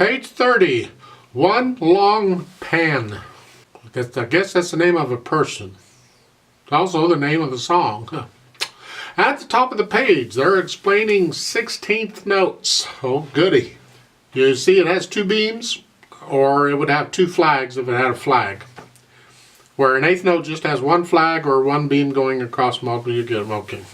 Page 30, Wun Long Pan. I guess that's the name of a person. It's also the name of the song. At the top of the page, they're explaining 16th notes. Oh, goody. You see it has two beams, or it would have two flags if it had a flag. Where an eighth note just has one flag or one beam going across multiple, you get them. Okay.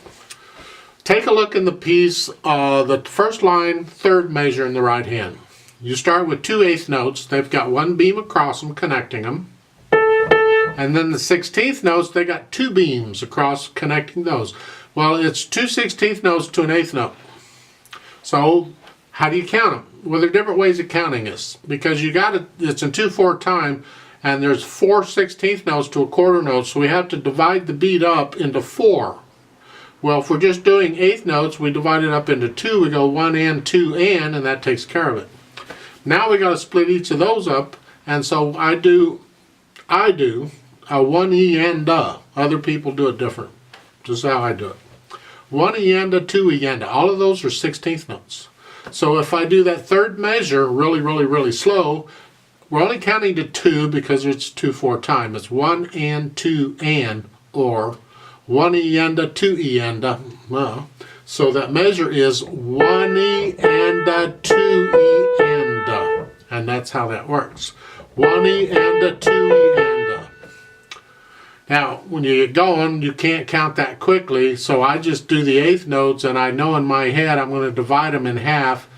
Take a look in the piece, the first line, third measure in the right hand. You start with two eighth notes. They've got one beam across them, connecting them. And then the 16th notes, they got two beams across, connecting those. Well, it's two 16th notes to an eighth note. So, how do you count them? Well, there are different ways of counting this. Because you got it, it's in 2/4 time, and there's 4 16th notes to a quarter note, so we have to divide the beat up into 4. Well, if we're just doing eighth notes, we divide it up into 2. We go 1 and 2 and that takes care of it. Now we got to split each of those up, and so I do a 1 E and a. Other people do it different. This is how I do it. 1 E and a, 2 E and a. All of those are 16th notes. So if I do that third measure really slow, we're only counting to 2 because it's 2/4 time. It's 1 and 2 and, or 1 E and a, 2 E and a. Well, so that measure is 1 E and a, 2 E and a. And that's how that works. 1 E and a, 2 E and a. Now, when you get going, you can't count that quickly, so I just do the eighth notes, and I know in my head I'm going to divide them in half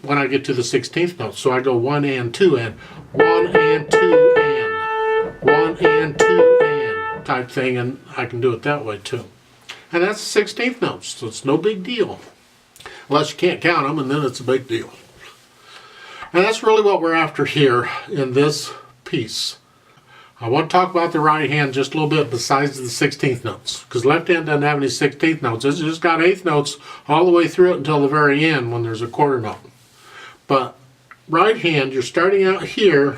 when I get to the 16th note. So I go 1 and 2 and, 1 and 2 and, 1 and 2 and type thing, and I can do it that way too. And that's 16th notes, so it's no big deal. Unless you can't count them, and then it's a big deal. And that's really what we're after here in this piece. I want to talk about the right hand just a little bit besides the 16th notes. Because left hand doesn't have any 16th notes. It's just got eighth notes all the way through it until the very end when there's a quarter note. But right hand, you're starting out here.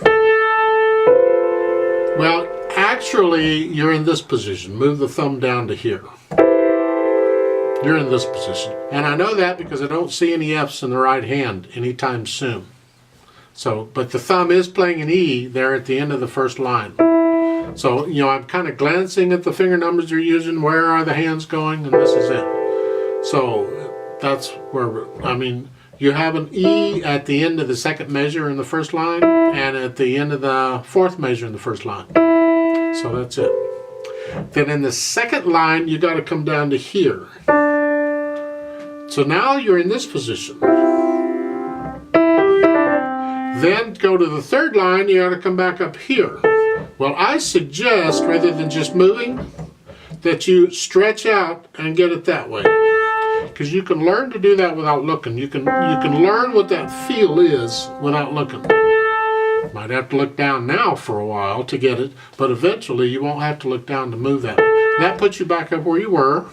Well, actually, you're in this position. Move the thumb down to here. You're in this position. And I know that because I don't see any F's in the right hand anytime soon. So, but the thumb is playing an E there at the end of the first line. So, you know, I'm kind of glancing at the finger numbers you're using. Where are the hands going? And this is it. So, that's where, I mean, you have an E at the end of the second measure in the first line, and at the end of the fourth measure in the first line. So that's it. Then in the second line, you got to come down to here. So now you're in this position. Then go to the third line, you got to come back up here. Well, I suggest, rather than just moving, that you stretch out and get it that way. Because you can learn to do that without looking. You can learn what that feel is without looking. Might have to look down now for a while to get it, but eventually you won't have to look down to move that. That puts you back up where you were.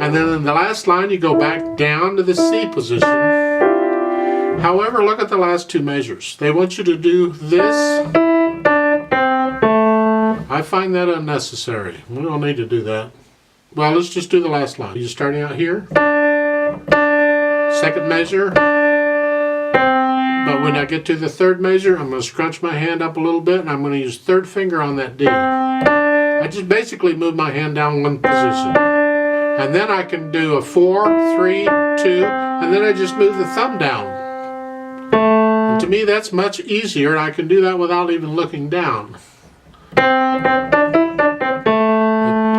And then in the last line, you go back down to the C position. However, look at the last two measures. They want you to do this. I find that unnecessary. We don't need to do that. Well, let's just do the last line. You're starting out here. Second measure. But when I get to the third measure, I'm going to scrunch my hand up a little bit, and I'm going to use third finger on that D. I just basically move my hand down one position. And then I can do a 4, 3, 2, and then I just move the thumb down. And to me, that's much easier, and I can do that without even looking down.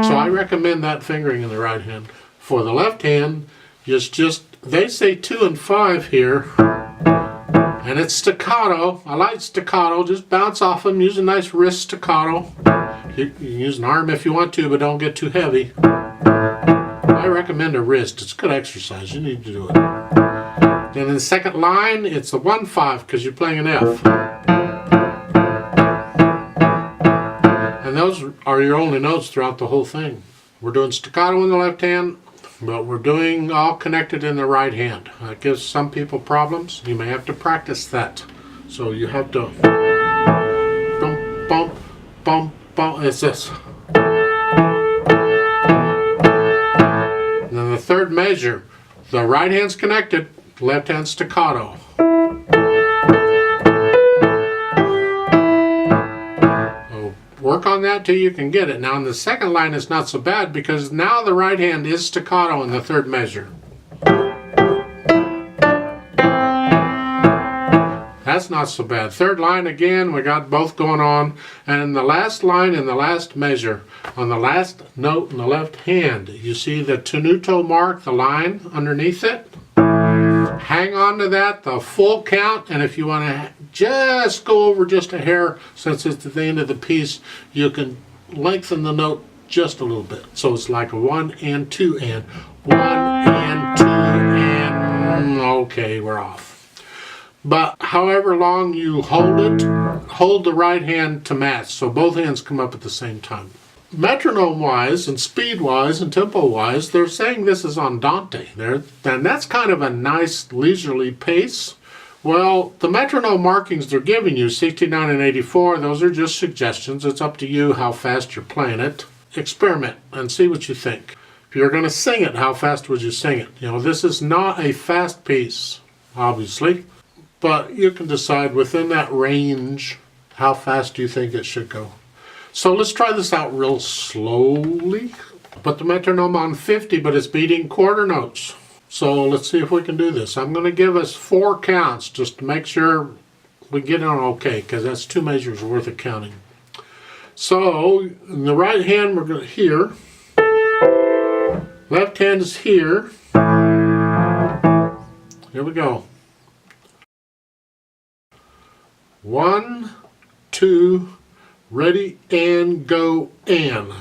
So I recommend that fingering in the right hand. For the left hand, they say 2 and 5 here, and it's staccato. I like staccato. Just bounce off them. Use a nice wrist staccato. You can use an arm if you want to, but don't get too heavy. I recommend a wrist. It's good exercise. You need to do it. Then in the second line, it's a 1-5 because you're playing an F. And those are your only notes throughout the whole thing. We're doing staccato in the left hand, but we're doing all connected in the right hand. That gives some people problems. You may have to practice that. So you have to bump, bump, bump, bump. It's this. And then the third measure, the right hand's connected, left hand staccato. Work on that till you can get it. Now in the second line it's not so bad because now the right hand is staccato in the third measure. That's not so bad. Third line again, we got both going on. And in the last line, in the last measure, on the last note in the left hand, you see the tenuto mark, the line underneath it? Hang on to that, the full count, and if you want to just go over just a hair, since it's at the end of the piece, you can lengthen the note just a little bit. So it's like a 1 and 2 and 1 and 2 and okay, we're off. But however long you hold it, hold the right hand to match, so both hands come up at the same time. Metronome-wise and speed-wise and tempo-wise, they're saying this is andante. And that's kind of a nice leisurely pace. Well, the metronome markings they're giving you, 69 and 84, those are just suggestions. It's up to you how fast you're playing it. Experiment and see what you think. If you're going to sing it, how fast would you sing it? You know, this is not a fast piece, obviously, but you can decide within that range how fast do you think it should go. So let's try this out real slowly. Put the metronome on 50, but it's beating quarter notes. So let's see if we can do this. I'm going to give us 4 counts just to make sure we get on okay, because that's 2 measures worth of counting. So in the right hand we're going to here. Left hand is here. Here we go. 1, 2, ready and go and.